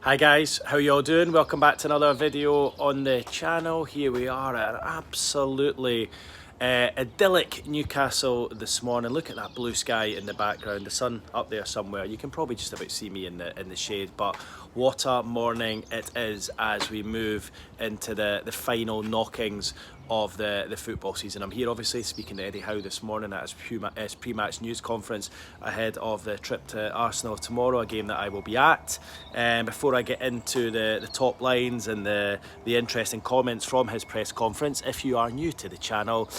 Hi guys, how y'all doing? Welcome back to another video on the channel. Here we are at an absolutely idyllic Newcastle this morning. Look at that blue sky in the background, the sun up there somewhere. You can probably just about see me in the shade, but what a morning it is as we move into the final knockings of the football season. I'm here obviously speaking to Eddie Howe this morning at his pre-match news conference ahead of the trip to Arsenal tomorrow, a game that I will be at. Before I get into the top lines and the interesting comments from his press conference, if you are new to the channel,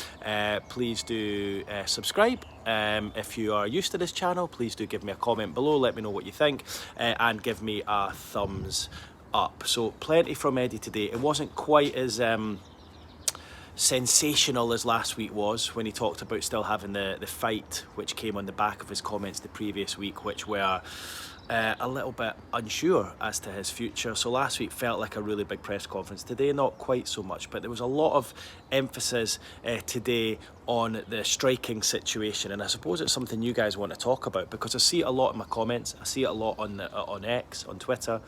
please do subscribe. If you are used to this channel, please do give me a comment below, let me know what you think, and give me a thumbs up. So plenty from Eddie today. It wasn't quite as sensational as last week was, when he talked about still having the fight, which came on the back of his comments the previous week, which were a little bit unsure as to his future. So last week felt like a really big press conference. Today not quite so much, but there was a lot of emphasis today on the striking situation, and I suppose it's something you guys want to talk about, because I see it a lot in my comments, I see it a lot on X, on Twitter,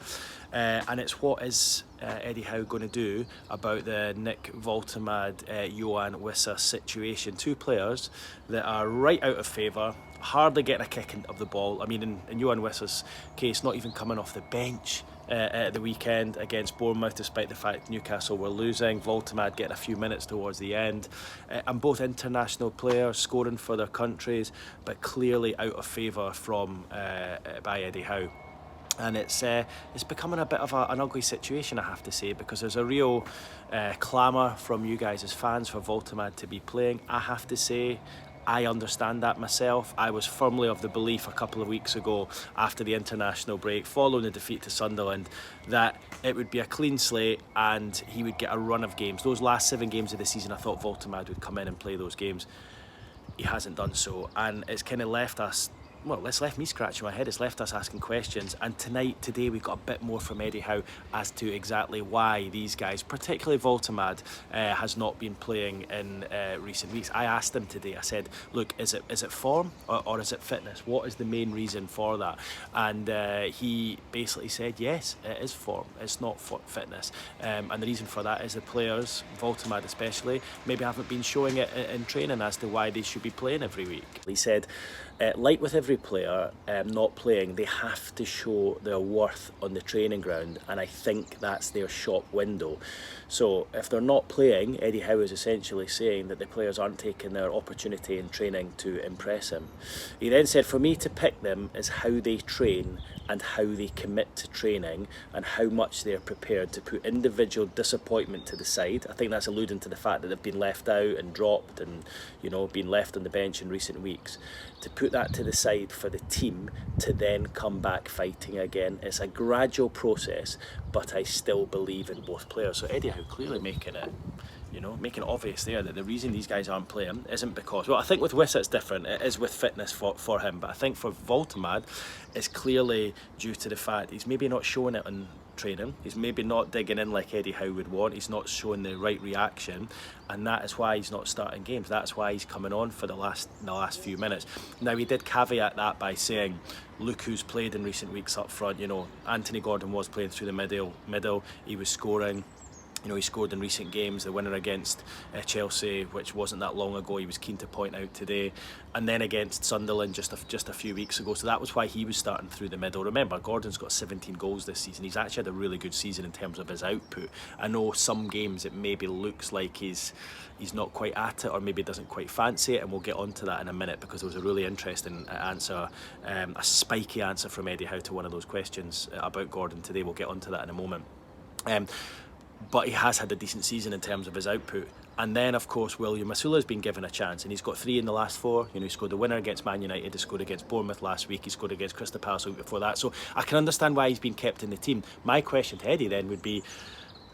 and it's what is Eddie Howe going to do about the Nick Woltemade Wissa situation. Two players that are right out of favour, hardly getting a kick of the ball. I mean, in Johan Wissa's case, not even coming off the bench at the weekend against Bournemouth, despite the fact Newcastle were losing. Woltemade getting a few minutes towards the end, and both international players scoring for their countries, but clearly out of favour from by Eddie Howe. And it's becoming a bit of an ugly situation, I have to say, because there's a real clamour from you guys as fans for Woltemade to be playing. I have to say, I understand that myself. I was firmly of the belief a couple of weeks ago, after the international break, following the defeat to Sunderland, that it would be a clean slate and he would get a run of games. Those last 7 games of the season, I thought Woltemade would come in and play those games. He hasn't done so, and it's kind of left us, well, it's left me scratching my head. It's left us asking questions, and today we've got a bit more from Eddie Howe as to exactly why these guys, particularly Woltemade, has not been playing in recent weeks. I asked him today, I said, look, is it form or is it fitness? What is the main reason for that? And he basically said, yes, it is form, it's not fitness, and the reason for that is the players, Woltemade especially, maybe haven't been showing it in training as to why they should be playing every week. He said, like with every player not playing, they have to show their worth on the training ground, and I think that's their shop window. So if they're not playing, Eddie Howe is essentially saying that the players aren't taking their opportunity in training to impress him. He then said, for me to pick them is how they train and how they commit to training and how much they're prepared to put individual disappointment to the side. I think that's alluding to the fact that they've been left out and dropped and, you know, been left on the bench in recent weeks. To put that to the side for the team to then come back fighting again. It's a gradual process, but I still believe in both players. So Eddie Howe clearly making it obvious there that the reason these guys aren't playing isn't because, well, I think with Wissa it's different, it is with fitness for him, but I think for Woltemade it's clearly due to the fact he's maybe not showing it on training, he's maybe not digging in like Eddie Howe would want, he's not showing the right reaction, and that is why he's not starting games. That's why he's coming on for the last few minutes. Now, he did caveat that by saying, look who's played in recent weeks up front. You know, Anthony Gordon was playing through the middle, he was scoring. You know, he scored in recent games, the winner against Chelsea, which wasn't that long ago, he was keen to point out today, and then against Sunderland just a few weeks ago. So that was why he was starting through the middle. Remember, Gordon's got 17 goals this season. He's actually had a really good season in terms of his output. I know some games it maybe looks like he's not quite at it, or maybe doesn't quite fancy it, and we'll get onto that in a minute, because there was a really interesting answer, a spiky answer from Eddie Howe to one of those questions about Gordon today. We'll get onto that in a moment. But he has had a decent season in terms of his output. And then, of course, William Masula has been given a chance, and he's got 3 in the last 4. You know, he scored the winner against Man United, he scored against Bournemouth last week, he scored against Crystal Palace the week before that. So I can understand why he's been kept in the team. My question to Eddie then would be,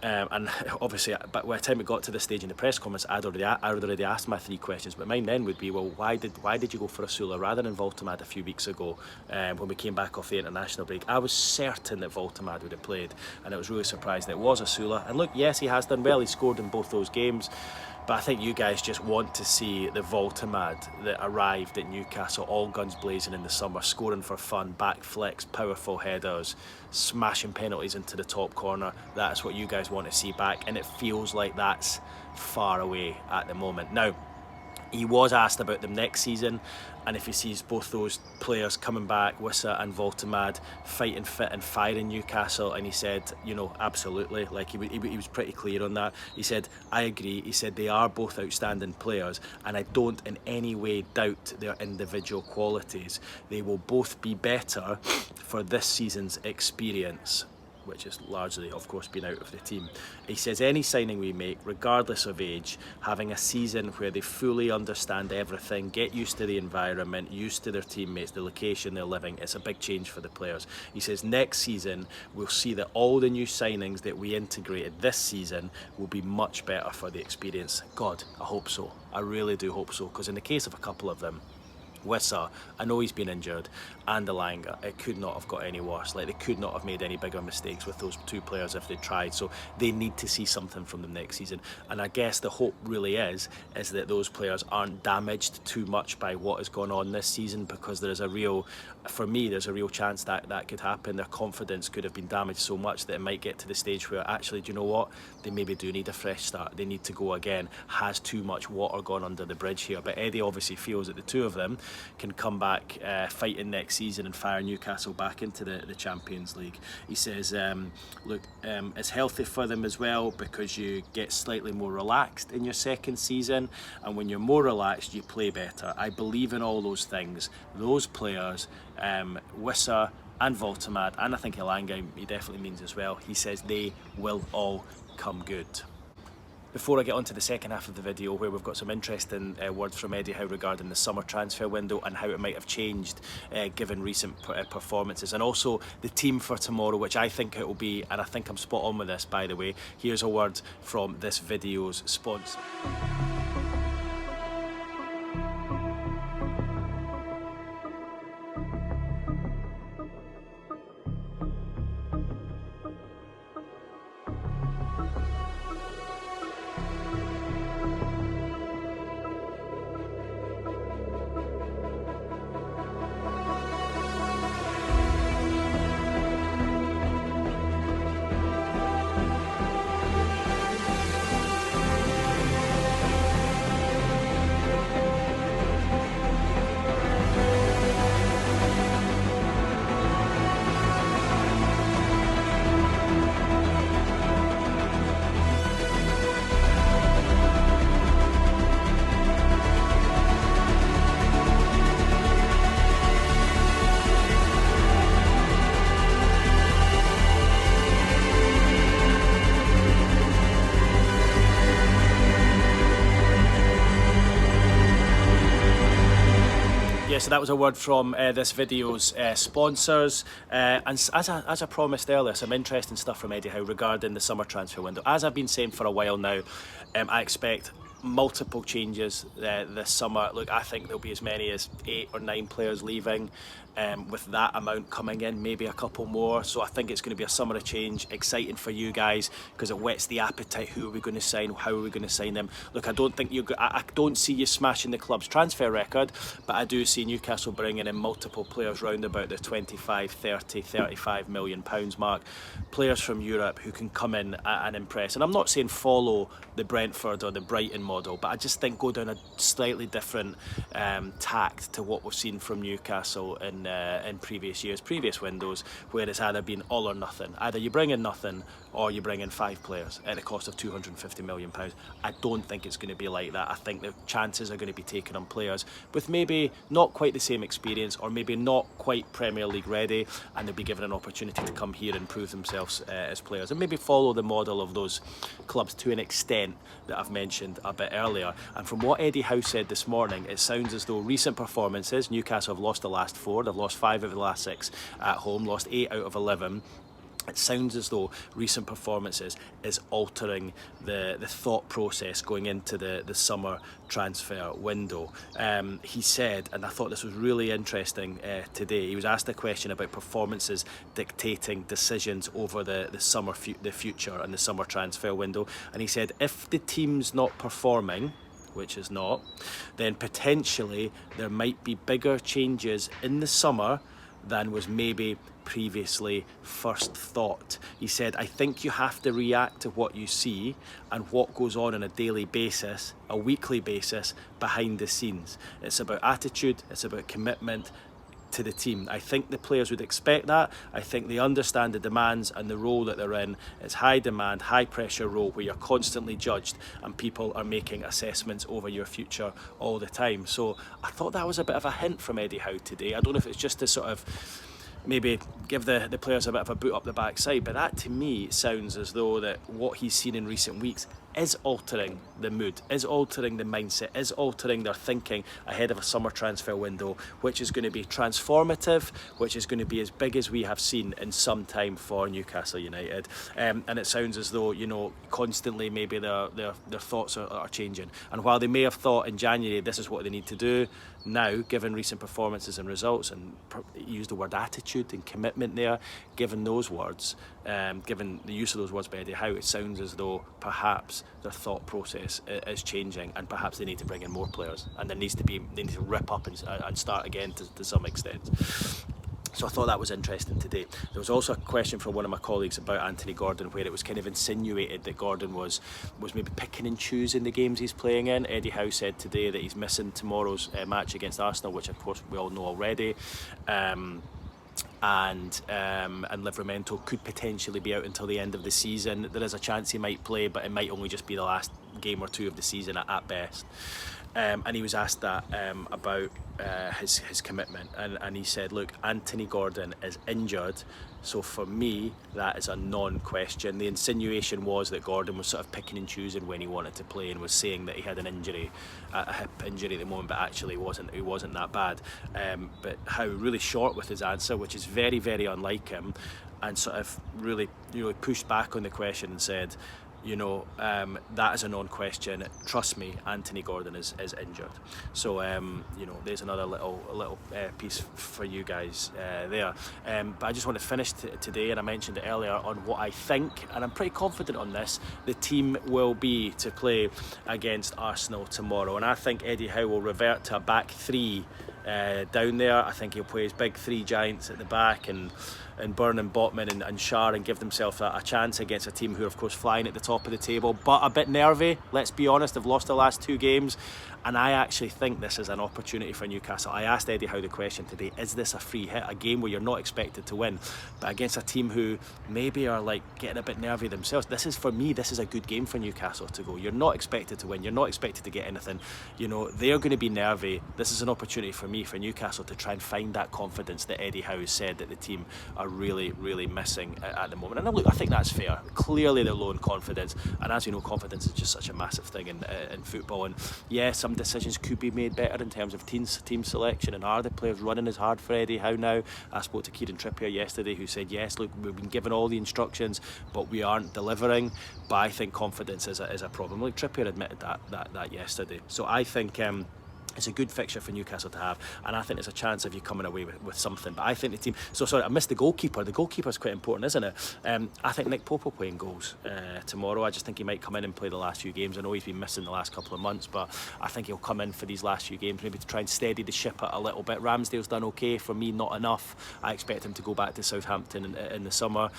and obviously, but by the time it got to this stage in the press conference, I'd already asked my 3 questions. But mine then would be, well, why did you go for Asula rather than Woltemade a few weeks ago when we came back off the international break? I was certain that Woltemade would have played, and I was really surprised that it was Asula. And look, yes, he has done well. He scored in both those games. But I think you guys just want to see the Woltemade that arrived at Newcastle, all guns blazing in the summer, scoring for fun, back flicks, powerful headers, smashing penalties into the top corner. That's what you guys want to see back, and it feels like that's far away at the moment. Now, he was asked about them next season, and if he sees both those players coming back, Wissa and Woltemade, fighting fit and firing Newcastle, and he said, you know, absolutely. Like he was pretty clear on that. He said, I agree. He said they are both outstanding players, and I don't in any way doubt their individual qualities. They will both be better for this season's experience, which has largely, of course, been out of the team. He says any signing we make, regardless of age, having a season where they fully understand everything, get used to the environment, used to their teammates, the location they're living, it's a big change for the players. He says next season we'll see that all the new signings that we integrated this season will be much better for the experience. God, I hope so. I really do hope so, because in the case of a couple of them, Wissa, I know he's been injured, and Elanga, it could not have got any worse. Like, they could not have made any bigger mistakes with those two players if they tried. So they need to see something from them next season. And I guess the hope really is that those players aren't damaged too much by what has gone on this season, because there's a real, for me, there's a real chance that that could happen. Their confidence could have been damaged so much that it might get to the stage where actually, do you know what? They maybe do need a fresh start. They need to go again. Has too much water gone under the bridge here? But Eddie obviously feels that the two of them can come back fighting next season and fire Newcastle back into the Champions League. He says, look, it's healthy for them as well, because you get slightly more relaxed in your second season, and when you're more relaxed you play better. I believe in all those things. Those players, Wissa and Woltemade, and I think Elanga he definitely means as well, he says they will all come good. Before I get on to the second half of the video, where we've got some interesting words from Eddie Howe regarding the summer transfer window and how it might have changed given recent performances, and also the team for tomorrow, which I think it will be, and I think I'm spot on with this, by the way. Here's a word from this video's sponsor. So that was a word from this video's sponsors, and as I promised earlier, some interesting stuff from Eddie Howe regarding the summer transfer window. As I've been saying for a while now, I expect multiple changes this summer. Look, I think there'll be as many as 8 or 9 players leaving, with that amount coming in, maybe a couple more. So I think it's going to be a summer of change. Exciting for you guys, because it whets the appetite. Who are we going to sign? How are we going to sign them? Look, I don't see you smashing the club's transfer record, but I do see Newcastle bringing in multiple players round about the 25, 30, 35 million pounds mark. Players from Europe who can come in and impress. And I'm not saying follow the Brentford or the Brighton model, but I just think go down a slightly different tact to what we've seen from Newcastle in previous years, previous windows, where it's either been all or nothing. Either you bring in nothing or you bring in 5 players at a cost of £250 million. I don't think it's going to be like that. I think the chances are going to be taken on players with maybe not quite the same experience, or maybe not quite Premier League ready, and they'll be given an opportunity to come here and prove themselves as players, and maybe follow the model of those clubs to an extent that I've mentioned a bit earlier. And from what Eddie Howe said this morning, it sounds as though recent performances, Newcastle have lost the last 4, they've lost 5 of the last 6 at home, lost 8 out of 11 It sounds as though recent performances is altering the thought process going into the summer transfer window. He said, and I thought this was really interesting today, he was asked a question about performances dictating decisions over the future and the summer transfer window, and he said if the team's not performing, which is not, then potentially there might be bigger changes in the summer than was maybe previously first thought. He said, I think you have to react to what you see and what goes on a daily basis, a weekly basis, behind the scenes. It's about attitude, it's about commitment to the team. I think the players would expect that. I think they understand the demands and the role that they're in. It's high demand, high pressure role where you're constantly judged and people are making assessments over your future all the time. So I thought that was a bit of a hint from Eddie Howe today. I don't know if it's just to sort of maybe give the players a bit of a boot up the backside, but that to me sounds as though that what he's seen in recent weeks is altering the mood, is altering the mindset, is altering their thinking ahead of a summer transfer window, which is going to be transformative, which is going to be as big as we have seen in some time for Newcastle United. And it sounds as though, you know, constantly maybe their thoughts are changing. And while they may have thought in January this is what they need to do, now, given recent performances and results, and use the word attitude and commitment there, given those words, given the use of those words by Eddie Howe, it sounds as though perhaps their thought process is changing, and perhaps they need to bring in more players, and they need to rip up and start again to some extent. So I thought that was interesting today. There was also a question from one of my colleagues about Anthony Gordon, where it was kind of insinuated that Gordon was maybe picking and choosing the games he's playing in. Eddie Howe said today that he's missing tomorrow's match against Arsenal, which of course we all know already. And Livramento could potentially be out until the end of the season. There is a chance he might play, but it might only just be the last game or two of the season at best. And he was asked that about his commitment, and he said, look, Anthony Gordon is injured, so for me that is a non-question. The insinuation was that Gordon was sort of picking and choosing when he wanted to play, and was saying that he had an injury, a hip injury at the moment, but actually it wasn't that bad. But how really short with his answer, which is very, very unlike him, and sort of really pushed back on the question and said, that is a non-question. Trust me, Anthony Gordon is injured. So, there's another little piece for you guys there. But I just want to finish today, and I mentioned it earlier, on what I think, and I'm pretty confident on this, the team will be to play against Arsenal tomorrow. And I think Eddie Howe will revert to a back three down there. I think he'll play his big three giants at the back, and Burn and Botman and Schär, and give themselves a chance against a team who are of course flying at the top of the table, but a bit nervy, let's be honest. They've lost the last two games, and I actually think this is an opportunity for Newcastle. I asked Eddie Howe the question today, is this a free hit, a game where you're not expected to win, but against a team who maybe are like getting a bit nervy themselves? This is a good game for Newcastle to go. You're not expected to win, you're not expected to get anything, they're going to be nervy. This is an opportunity for Newcastle to try and find that confidence that Eddie Howe said that the team are really, really missing at the moment. And look, I think that's fair. Clearly they're low in confidence, and as you know, confidence is just such a massive thing in football. And yeah, some decisions could be made better in terms of team selection, and are the players running as hard for Eddie Howe now? I spoke to Kieran Trippier yesterday, who said, yes, look, we've been given all the instructions, but we aren't delivering. But I think confidence is a problem. Like Trippier admitted that yesterday. So I think it's a good fixture for Newcastle to have, and I think there's a chance of you coming away with something. But I think the team... So, sorry, I missed the goalkeeper. The goalkeeper's quite important, isn't it? I think Nick Pope will play in goals tomorrow. I just think he might come in and play the last few games. I know he's been missing the last couple of months, but I think he'll come in for these last few games, maybe to try and steady the ship a little bit. Ramsdale's done okay. For me, not enough. I expect him to go back to Southampton in the summer.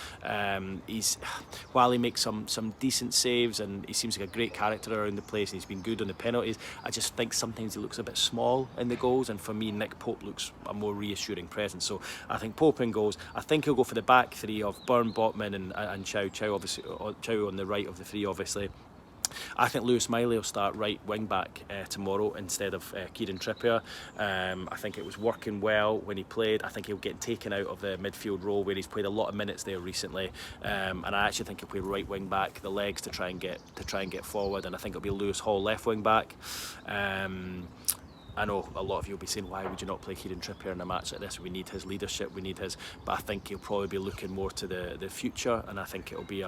While he makes some decent saves, and he seems like a great character around the place, and he's been good on the penalties, I just think sometimes he looks a bit small in the goals, and for me Nick Pope looks a more reassuring presence. So I think Pope in goals. I think he'll go for the back three of Burn, Botman and Chow obviously, Chow on the right of the three obviously. I think Lewis Miley will start right wing back tomorrow instead of Kieran Trippier. I think it was working well when he played. I think he'll get taken out of the midfield role where he's played a lot of minutes there recently, and I actually think he'll play right wing back, the legs to try and get forward, and I think it'll be Lewis Hall left wing back. I know a lot of you will be saying, why would you not play Kieran Trippier in a match like this? We need his leadership, we need his, but I think he'll probably be looking more to the future, and I think it'll be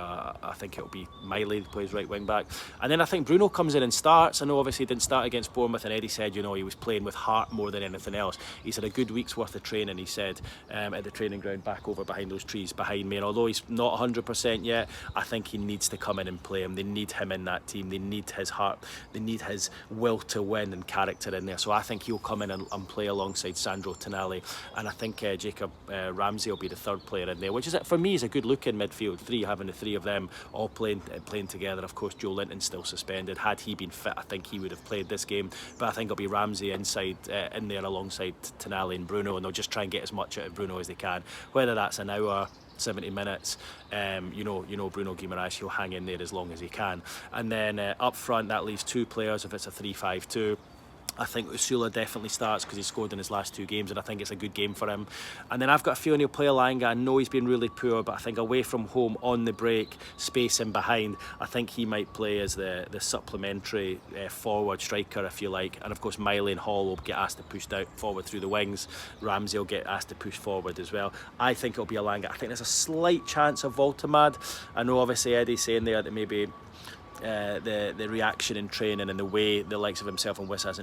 Miley that plays right wing back, and then I think Bruno comes in and starts. I know obviously he didn't start against Bournemouth, and Eddie said, you know, he was playing with heart more than anything else. He's had a good week's worth of training, he said, at the training ground back over behind those trees behind me, and although he's not 100% yet, I think he needs to come in and play him. They need him in that team, they need his heart, they need his will to win and character in there. So I think he'll come in and play alongside Sandro Tonali, and I think Jacob Ramsey will be the third player in there, which is, for me, is a good look in midfield three, having the three of them all playing together. Of course, Joe Linton's still suspended. Had he been fit, I think he would have played this game, but I think it'll be Ramsey inside in there alongside Tonali and Bruno, and they'll just try and get as much out of Bruno as they can, whether that's an hour, 70 minutes. You know Bruno Guimaraes, he'll hang in there as long as he can. And then up front, that leaves two players if it's a 3-5-2. I think Usula definitely starts because he scored in his last two games, and I think it's a good game for him. And then I've got a feeling he'll play Alanga. I know he's been really poor, but I think away from home, on the break, space in behind, I think he might play as the supplementary forward striker, if you like. And of course, Miley and Hall will get asked to push out forward through the wings. Ramsey will get asked to push forward as well. I think it'll be Alanga. I think there's a slight chance of Woltemade. I know obviously Eddie's saying there that maybe the reaction in training and the way the likes of himself and Wissa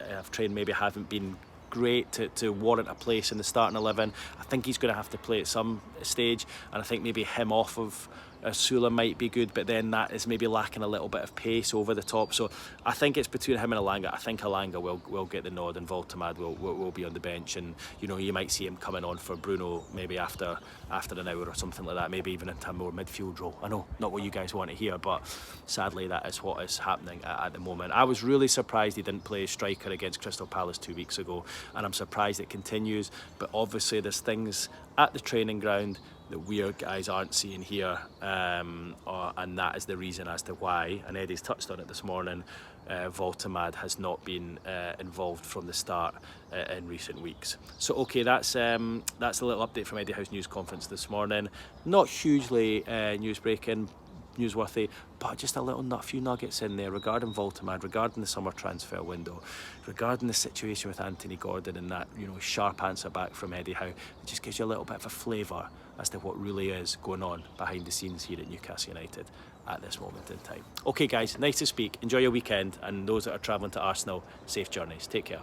have trained maybe haven't been great to warrant a place in the starting 11. I think he's going to have to play at some stage, and I think maybe him off of Sula might be good, but then that is maybe lacking a little bit of pace over the top. So I think it's between him and Alanga. I think Alanga will get the nod, and Woltemade will be on the bench, and you know, you might see him coming on for Bruno maybe after an hour or something like that, maybe even into a more midfield role. I know, not what you guys want to hear, but sadly that is what is happening at the moment. I was really surprised he didn't play striker against Crystal Palace 2 weeks ago, and I'm surprised it continues, but obviously there's things at the training ground that we guys aren't seeing here, and that is the reason as to why, and Eddie's touched on it this morning, Woltemade has not been involved from the start in recent weeks. So okay, that's a little update from Eddie Howe's news conference this morning. Not hugely newsworthy, but just a few nuggets in there regarding Woltemade, regarding the summer transfer window, regarding the situation with Anthony Gordon, and that, you know, sharp answer back from Eddie Howe. It just gives you a little bit of a flavour as to what really is going on behind the scenes here at Newcastle United at this moment in time. Okay guys, nice to speak, enjoy your weekend, and those that are travelling to Arsenal, safe journeys, take care.